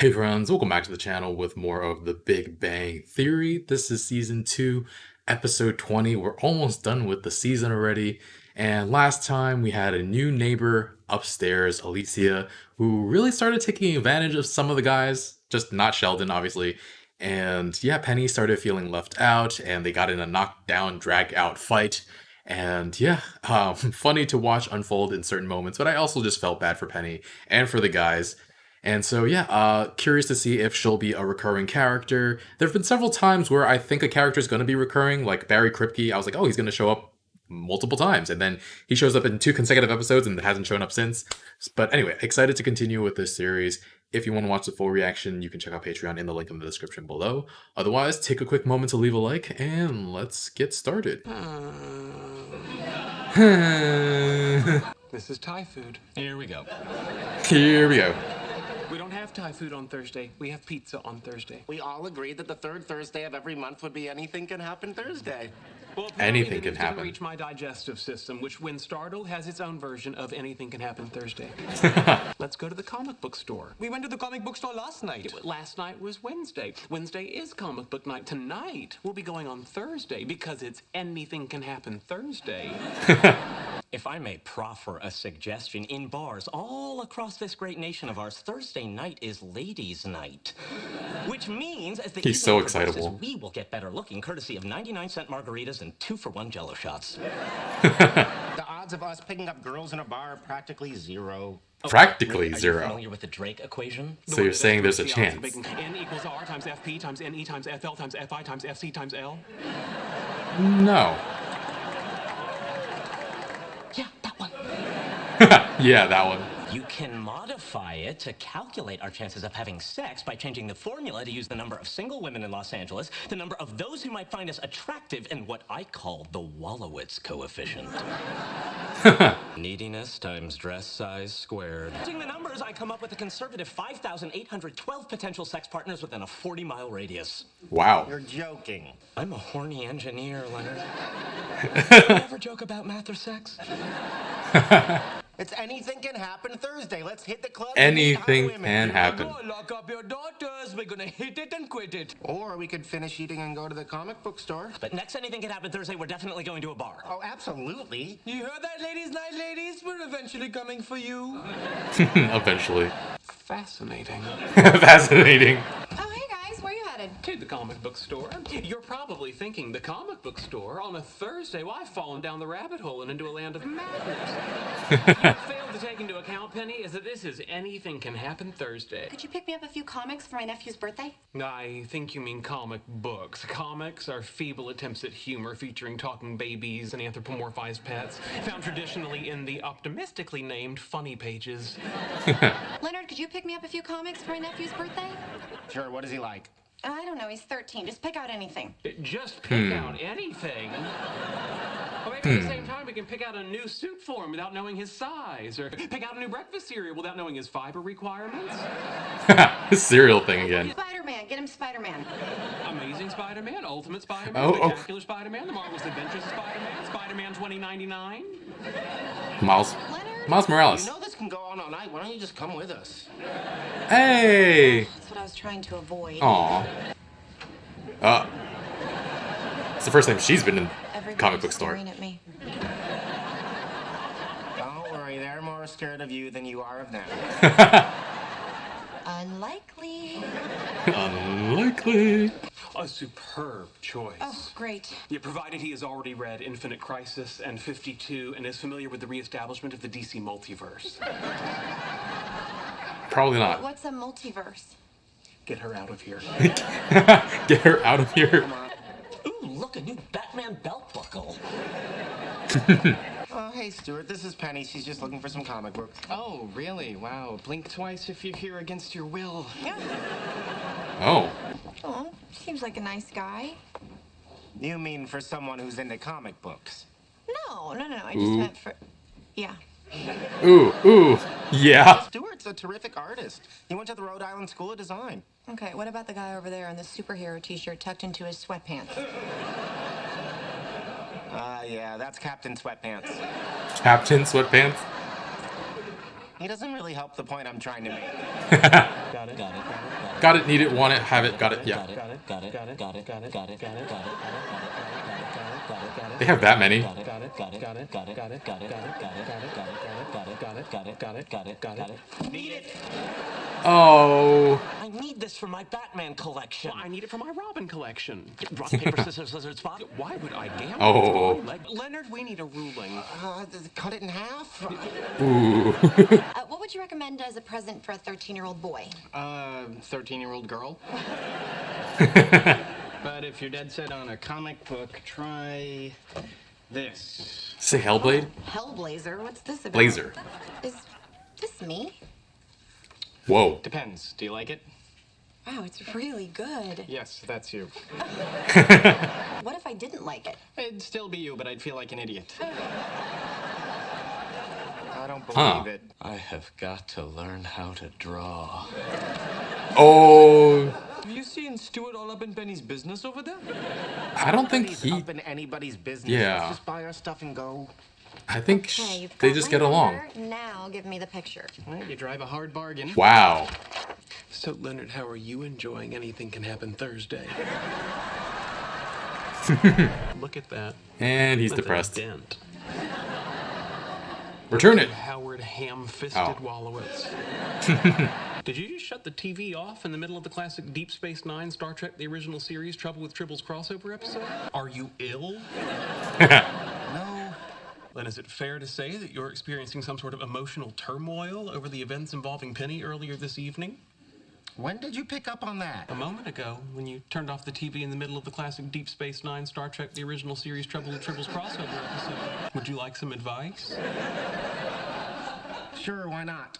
Hey friends, welcome back to the channel with more of the Big Bang Theory. This is season 2, episode 20. We're almost done with the season already. And last time we had a new neighbor upstairs, Alicia, who really started taking advantage of some of the guys, just not Sheldon, obviously. And yeah, Penny started feeling left out, and they got in a knockdown, drag out fight. And yeah, funny to watch unfold in certain moments, but I also just felt bad for Penny and for the guys. And so, yeah, curious to see if she'll be a recurring character. There have been several times where I think a character is going to be recurring, like Barry Kripke. I was like, oh, he's going to show up multiple times. And then he shows up in 2 consecutive episodes and hasn't shown up since. But anyway, excited to continue with this series. If you want to watch the full reaction, you can check out Patreon in the link in the description below. Otherwise, take a quick moment to leave a like, and let's get started. This is Thai food. Here we go. Here we go. We don't have Thai food on Thursday. We have pizza on Thursday. We all agreed that the third Thursday of every month would be Anything Can Happen Thursday. Well, apparently Anything the can news didn't happen. reach my digestive system, which, when startled, has its own version of Anything Can Happen Thursday. Let's go to the comic book store. We went to the comic book store last night. Last night was Wednesday. Wednesday is comic book night. Tonight, we'll be going on Thursday because it's Anything Can Happen Thursday. If I may proffer a suggestion, in bars all across this great nation of ours, Thursday night is ladies' night. Which means, as the He's evening so progresses, excitable. we will get better looking, courtesy of 99-cent margaritas and 2-for-1 Jell-O shots. The odds of us picking up girls in a bar are practically zero. Practically Are you zero. familiar with the Drake equation? So you're saying there's a The odds of chance? making N equals R times FP times NE times FL times FI times FC times L? No. Yeah, that one. Yeah, that one. You can modify it to calculate our chances of having sex by changing the formula to use the number of single women in Los Angeles, the number of those who might find us attractive, and what I call the Wallowitz coefficient. Neediness times dress size squared. Using the numbers, I come up with a conservative 5,812 potential sex partners within a 40-mile radius. Wow. You're joking. I'm a horny engineer, Leonard. You ever joke about math or sex? It's Anything Can Happen Thursday. Let's hit the club. Anything can happen. Go lock up your daughters. We're gonna hit it and quit it. Or we could finish eating and go to the comic book store. But next Anything Can Happen Thursday, we're definitely going to a bar. Oh, absolutely. You heard that, ladies' night, ladies? We're eventually coming for you. Eventually. Fascinating. Fascinating. Oh, hey guys, where you headed? To the comic book store. You're probably thinking, the comic book store on a Thursday? Well, I've fallen down the rabbit hole and into a land of madness. What you failed to take into account, Penny, is that this is Anything Can Happen Thursday. Could you pick me up a few comics for my nephew's birthday? I think you mean comic books. Comics are feeble attempts at humor featuring talking babies and anthropomorphized pets, found traditionally in the optimistically named funny pages. Leonard, could you pick me up a few comics for my nephew's birthday? Sure, what is he like? I don't know, he's 13. Just pick out anything. Just pick out anything. Or maybe at the same time we can pick out a new suit for him without knowing his size, or pick out a new breakfast cereal without knowing his fiber requirements. Cereal thing again. Spider-Man, get him Spider-Man. Amazing Spider-Man, Ultimate Spider-Man, Oh, oh. Spectacular Spider-Man, The Marvelous Adventures of Spider-Man, Spider-Man 2099. Miles. Leonard? Miles Morales. You know this can go on all night. Why don't you just come with us? Hey. That's what I was trying to avoid. Aw. It's the first time she's been in Everybody's comic book store. staring at me. Don't worry, they're more scared of you than you are of them. Unlikely. Unlikely. A superb choice. Oh, great. Yeah, provided he has already read Infinite Crisis and 52 and is familiar with the reestablishment of the DC multiverse. Probably not. What's a multiverse? Get her out of here. Get her out of here. Ooh, look, a new Batman belt buckle. Oh, hey, Stuart, this is Penny. She's just looking for some comic books. Oh, really? Wow. Blink twice if you're here against your will. Oh. Oh, seems like a nice guy. You mean for someone who's into comic books? No. I just meant for... Yeah. Ooh. Yeah. Stuart's a terrific artist. He went to the Rhode Island School of Design. Okay, what about the guy over there in the superhero t-shirt tucked into his sweatpants? Yeah, that's Captain Sweatpants. Captain Sweatpants. He doesn't really help the point I'm trying to make. Got it, need it, want it, have it, got it, yeah. They have that many. Need it. Oh. I need this for my Batman collection. Well, I need it for my Robin collection. Rock, paper, scissors, lizard, spot. Why would I gamble? Oh. It's my leg. Leonard, we need a ruling. Cut it in half? Ooh. What would you recommend as a present for a 13-year-old boy? 13-year-old girl. But if you're dead set on a comic book, try this. Say Hellblade? Hellblazer? What's this about? Blazer. Is this me? Whoa. Depends. Do you like it? Wow, it's really good. Yes, that's you. What if I didn't like it? It'd still be you, but I'd feel like an idiot. I don't Huh. believe it. I have got to learn how to draw. Oh. Have you seen Stuart all up in Penny's business over there? I don't think Nobody's he. up in anybody's business. Yeah. Let's just buy our stuff and go. I think Okay, you've they got just my get along. number. Now give me the picture. Well, you drive a hard bargain. Wow. So, Leonard, how are you enjoying Anything Can Happen Thursday? Look at that. And he's That's a depressed. dent. Return it. Howard ham-fisted Oh. Wallowitz. Did you just shut the TV off in the middle of the classic Deep Space Nine, Star Trek, the original series, Trouble with Tribbles crossover episode? Are you ill? No. Then is it fair to say that you're experiencing some sort of emotional turmoil over the events involving Penny earlier this evening? When did you pick up on that? A moment ago, when you turned off the TV in the middle of the classic Deep Space Nine, Star Trek, the original series, Trouble with Tribbles crossover episode. Would you like some advice? Sure, why not?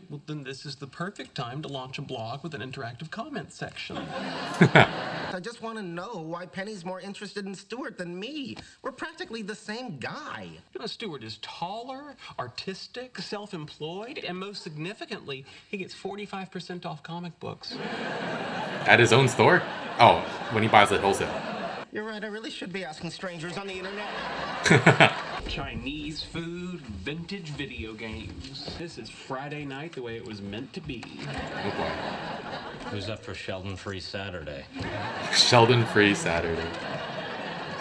Well, then this is the perfect time to launch a blog with an interactive comment section. I just want to know why Penny's more interested in Stuart than me. We're practically the same guy. You know, Stuart is taller, artistic, self-employed, and most significantly, he gets 45% off comic books. At his own store? Oh, when he buys it wholesale. You're right, I really should be asking strangers on the internet. Chinese food, vintage video games. This is Friday night the way it was meant to be. Oh boy. Who's up for Sheldon Free Saturday? Sheldon Free Saturday.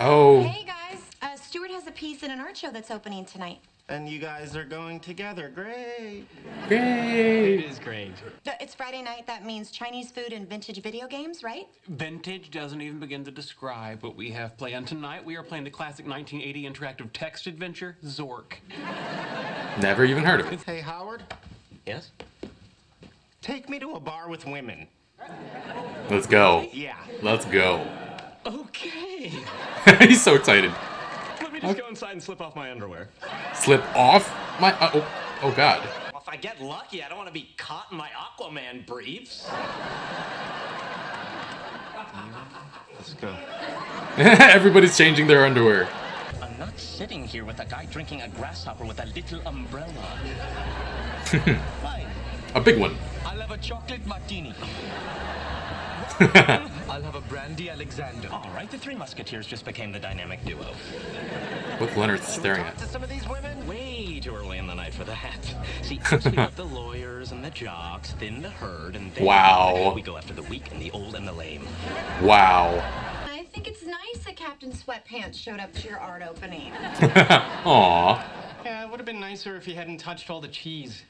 Oh. Hey guys, Stuart has a piece in an art show that's opening tonight. And you guys are going together. Great. Great. It is great. It's Friday night. That means Chinese food and vintage video games, right? Vintage doesn't even begin to describe what we have planned tonight. We are playing the classic 1980 interactive text adventure, Zork. Never even heard of it. Hey, Howard, Yes? take me to a bar with women. Let's go. Yeah. Let's go. Okay. He's so excited. Let me just go inside and slip off my underwear. Slip off my. Oh God. Well, if I get lucky, I don't want to be caught in my Aquaman briefs. Let's go. Everybody's changing their underwear. I'm not sitting here with a guy drinking a grasshopper with a little umbrella. Fine. A big one. I'll have a chocolate martini. I'll have a brandy Alexander. All right, the Three Musketeers just became the dynamic duo. What's Leonard staring Talk at? to some of these women. Way too early in the night for that. See, first we got the lawyers and the jocks, then the herd, and then Wow. we go after the weak and the old and the lame. Wow. I think it's nice that Captain Sweatpants showed up to your art opening. Aw. Yeah, it would have been nicer if he hadn't touched all the cheese.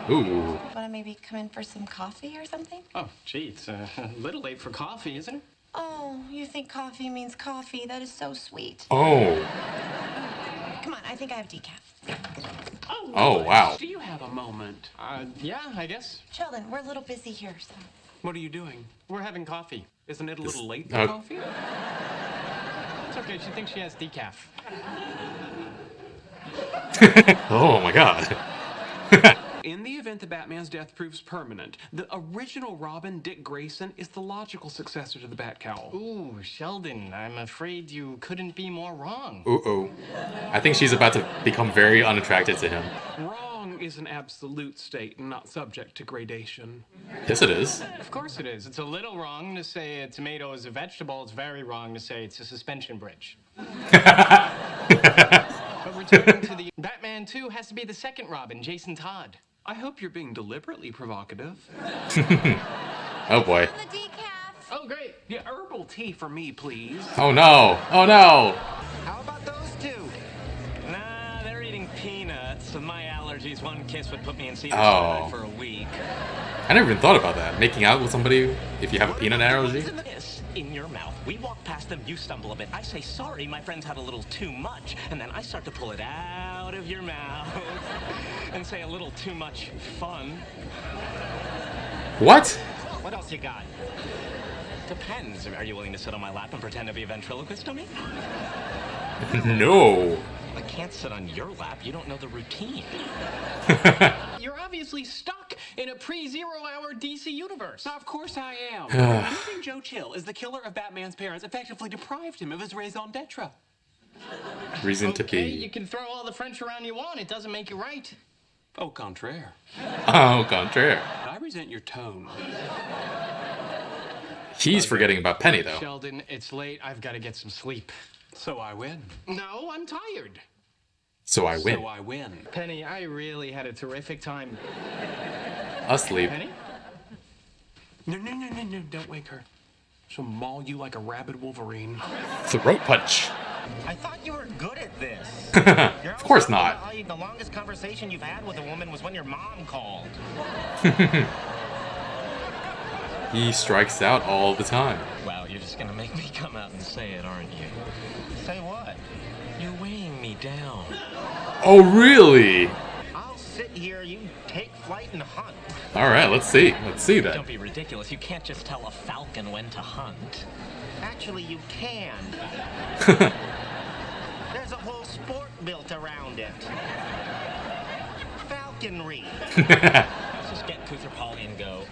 Ooh. Want to maybe come in for some coffee or something? Oh, gee, it's a little late for coffee, isn't it? Oh, you think coffee means coffee? That is so sweet. Oh. Come on, I think I have decaf. Oh, wow. Do you have a moment? Yeah, I guess. Sheldon, we're a little busy here, so. What are you doing? We're having coffee. Isn't it a little late for Oh. coffee? It's okay, she thinks she has decaf. Oh my God. In the event that Batman's death proves permanent, the original Robin, Dick Grayson, is the logical successor to the Batcowl. Ooh, Sheldon, I'm afraid you couldn't be more wrong. Ooh. I think she's about to become very unattracted to him. Wrong is an absolute state and not subject to gradation. Yes, it is. Of course it is. It's a little wrong to say a tomato is a vegetable. It's very wrong to say it's a suspension bridge. But returning to the Batman 2 has to be the second Robin, Jason Todd. I hope you're being deliberately provocative. Oh boy. On the decaf. Oh, great. Yeah, herbal tea for me, please. Oh no. Oh no. How about those two? Nah, they're eating peanuts. With my allergies, one kiss would put me in Cedar Oh. Sinai for a week. I never even thought about that. Making out with somebody if you have a peanut allergy? Kiss in your mouth. We walk past them, you stumble a bit. I say, sorry, my friends had a little too much. And then I start to pull it out of your mouth and say a little too much fun. What? What else you got? Depends. Are you willing to sit on my lap and pretend to be a ventriloquist dummy? No. I can't sit on your lap. You don't know the routine. You're obviously stuck in a pre-zero-hour DC universe. Of course I am. Using Joe Chill is the killer of Batman's parents effectively deprived him of his raison d'etre. Reason to Okay, you be. can throw all the French around you want. It doesn't make you right. Au contraire. Au contraire. I resent your tone. He's forgetting about Penny though. Sheldon, it's late. I've got to get some sleep. So I win. No, I'm tired. So I win. So I win. Penny, I really had a terrific time. Asleep. Penny? No, don't wake her. She'll maul you like a rabid Wolverine. Throat punch. I thought you were good at this. Of course not. The longest conversation you've had with a woman was when your mom called. He strikes out all the time. Wow, you're just gonna make me come out and say it, aren't you? Say what? You're weighing me down. Oh really? I'll sit here, you take flight and hunt. Alright, let's see. Let's see that. Don't be ridiculous. You can't just tell a falcon when to hunt. Actually, you can. There's a whole sport built around it. Falconry. Let's just get Kuther Polly and go.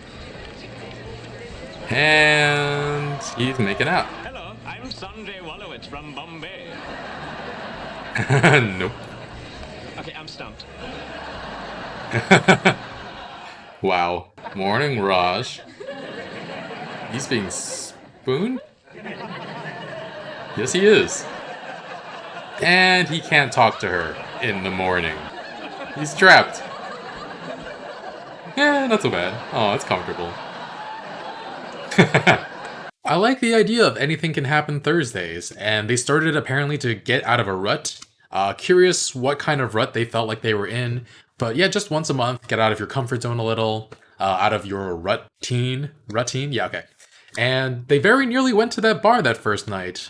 And he's making out. Hello, I'm Sanjay Wolowitz from Bombay. Nope. Okay, I'm stumped. Wow. Morning, Raj. He's being spooned? Yes, he is. And he can't talk to her in the morning. He's trapped. Yeah, not so bad. Oh, it's comfortable. I like the idea of anything can happen Thursdays, and they started apparently to get out of a rut. Curious what kind of rut they felt like they were in. But yeah, just once a month, get out of your comfort zone a little, out of your routine. Yeah, okay. And they very nearly went to that bar that first night.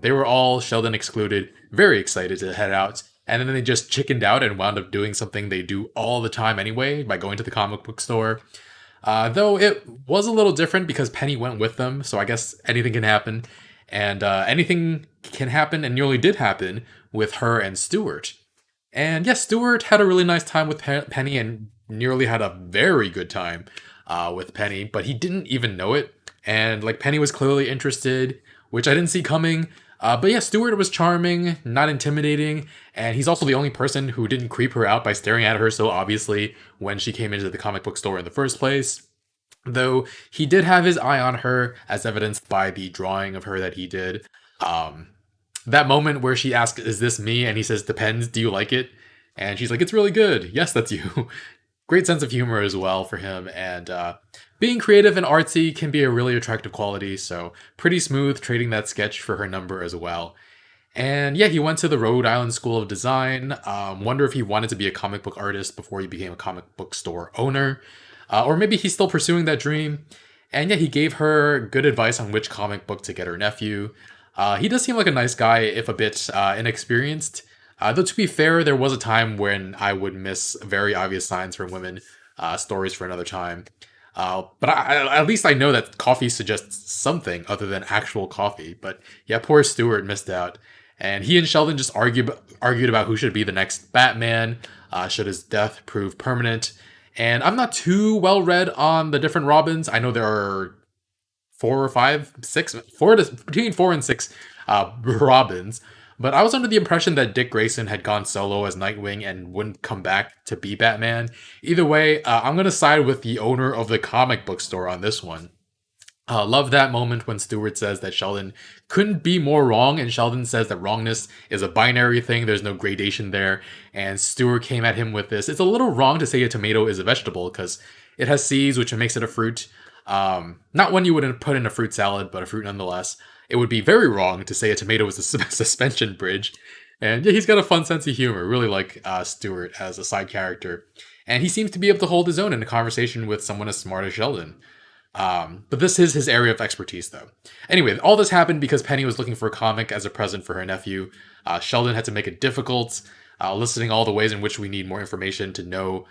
They were all, Sheldon excluded, very excited to head out. And then they just chickened out and wound up doing something they do all the time anyway, by going to the comic book store. Though it was a little different because Penny went with them, so I guess anything can happen. And anything can happen and nearly did happen with her and Stuart. And yes, Stuart had a really nice time with Penny and nearly had a very good time with Penny, but he didn't even know it. And like Penny was clearly interested, which I didn't see coming. But yeah, Stuart was charming, not intimidating, and he's also the only person who didn't creep her out by staring at her so obviously when she came into the comic book store in the first place. Though he did have his eye on her, as evidenced by the drawing of her that he did. That moment where she asks, "Is this me?" and he says, "Depends, do you like it?" And she's like, "It's really good. Yes, that's you." Great sense of humor as well for him, and being creative and artsy can be a really attractive quality, so pretty smooth trading that sketch for her number as well. And yeah, he went to the Rhode Island School of Design. Wonder if he wanted to be a comic book artist before he became a comic book store owner. Or maybe he's still pursuing that dream. And yeah, he gave her good advice on which comic book to get her nephew. He does seem like a nice guy, if a bit inexperienced. Though to be fair, there was a time when I would miss very obvious signs from women, stories for another time. But at least I know that coffee suggests something other than actual coffee. But yeah, poor Stuart missed out. And he and Sheldon just argued about who should be the next Batman, should his death prove permanent. And I'm not too well read on the different Robins. I know there are between 4 and 6 Robins. But I was under the impression that Dick Grayson had gone solo as Nightwing and wouldn't come back to be Batman. Either way, I'm going to side with the owner of the comic book store on this one. Love that moment when Stuart says that Sheldon couldn't be more wrong, and Sheldon says that wrongness is a binary thing, there's no gradation there, and Stuart came at him with this. It's a little wrong to say a tomato is a vegetable, because it has seeds, which makes it a fruit. Not one you would put in a fruit salad, but a fruit nonetheless. It would be very wrong to say a tomato is a suspension bridge. And yeah, he's got a fun sense of humor. Really like Stuart as a side character. And he seems to be able to hold his own in a conversation with someone as smart as Sheldon. But this is his area of expertise, though. Anyway, all this happened because Penny was looking for a comic as a present for her nephew. Sheldon had to make it difficult, listing all the ways in which we need more information to know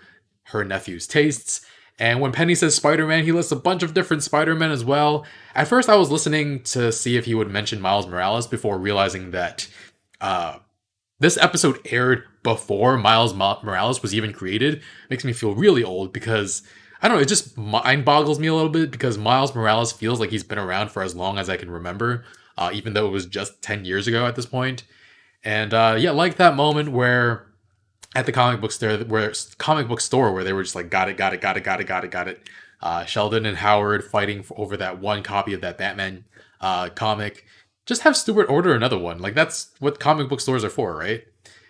her nephew's tastes. And when Penny says Spider-Man, he lists a bunch of different Spider-Men as well. At first, I was listening to see if he would mention Miles Morales before realizing that this episode aired before Miles Morales was even created. Makes me feel really old because, I don't know, it just mind boggles me a little bit because Miles Morales feels like he's been around for as long as I can remember, even though it was just 10 years ago at this point. And yeah, like that moment where at the comic book store where they were just like, got it. Sheldon and Howard fighting over that one copy of that Batman comic. Just have Stuart order another one. Like, that's what comic book stores are for, right?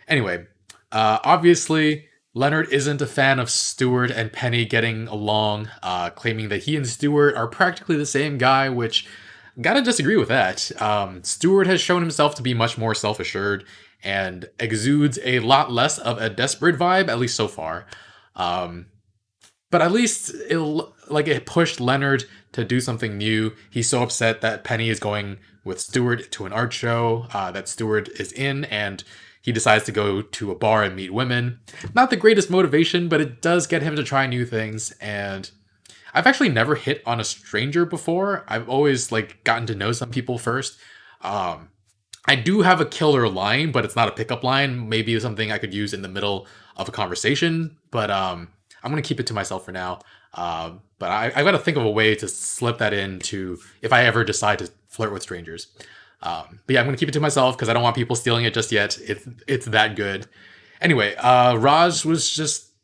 Anyway, obviously, Leonard isn't a fan of Stuart and Penny getting along, claiming that he and Stuart are practically the same guy, which gotta disagree with that. Stuart has shown himself to be much more self-assured and exudes a lot less of a desperate vibe, at least so far. But at least it pushed Leonard to do something new. He's so upset that Penny is going with Stuart to an art show that Stuart is in, and he decides to go to a bar and meet women. Not the greatest motivation, but it does get him to try new things. And I've actually never hit on a stranger before. I've always gotten to know some people first. I do have a killer line, but it's not a pickup line. Maybe something I could use in the middle of a conversation, but I'm going to keep it to myself for now. But I've got to think of a way to slip that into if I ever decide to flirt with strangers. But yeah, I'm going to keep it to myself because I don't want people stealing it just yet. It's that good. Anyway, Raj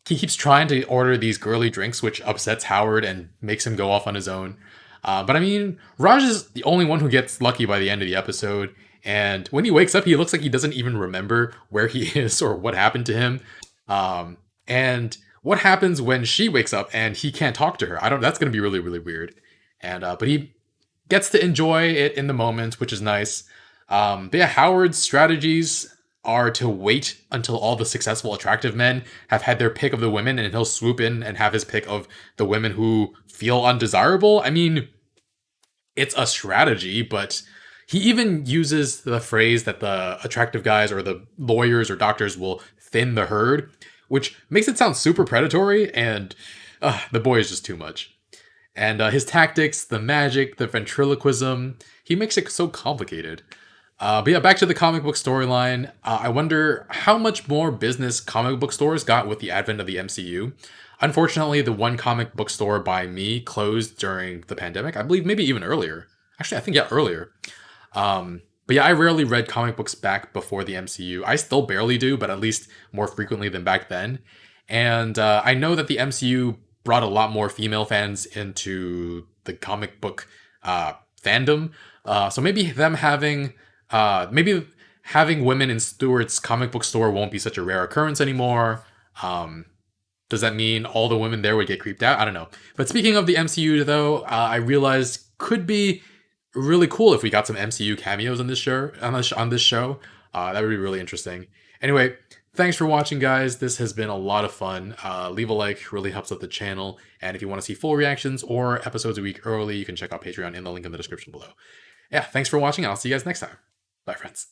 he keeps trying to order these girly drinks, which upsets Howard and makes him go off on his own. But I mean, Raj is the only one who gets lucky by the end of the episode. And when he wakes up, he looks like he doesn't even remember where he is or what happened to him. And what happens when she wakes up and he can't talk to her? That's going to be really, really weird. And, but he gets to enjoy it in the moment, which is nice. But yeah, Howard's strategies are to wait until all the successful, attractive men have had their pick of the women, and he'll swoop in and have his pick of the women who feel undesirable. I mean, it's a strategy, but he even uses the phrase that the attractive guys or the lawyers or doctors will thin the herd, which makes it sound super predatory, and the boy is just too much. And his tactics, the magic, the ventriloquism, he makes it so complicated. But yeah, back to the comic book storyline. I wonder how much more business comic book stores got with the advent of the MCU. Unfortunately, the one comic book store by me closed during the pandemic. I believe maybe even earlier. Actually, I think, yeah, earlier. But yeah, I rarely read comic books back before the MCU. I still barely do, but at least more frequently than back then. And I know that the MCU brought a lot more female fans into the comic book fandom. So maybe having women in Stuart's comic book store won't be such a rare occurrence anymore. Does that mean all the women there would get creeped out? I don't know. But speaking of the MCU, though, I realized could be really cool if we got some MCU cameos on this show. That would be really interesting. Anyway, thanks for watching, guys. This has been a lot of fun. Leave a like, really helps out the channel. And if you want to see full reactions or episodes a week early, you can check out Patreon in the link in the description below. Yeah, thanks for watching, and I'll see you guys next time. Bye, friends.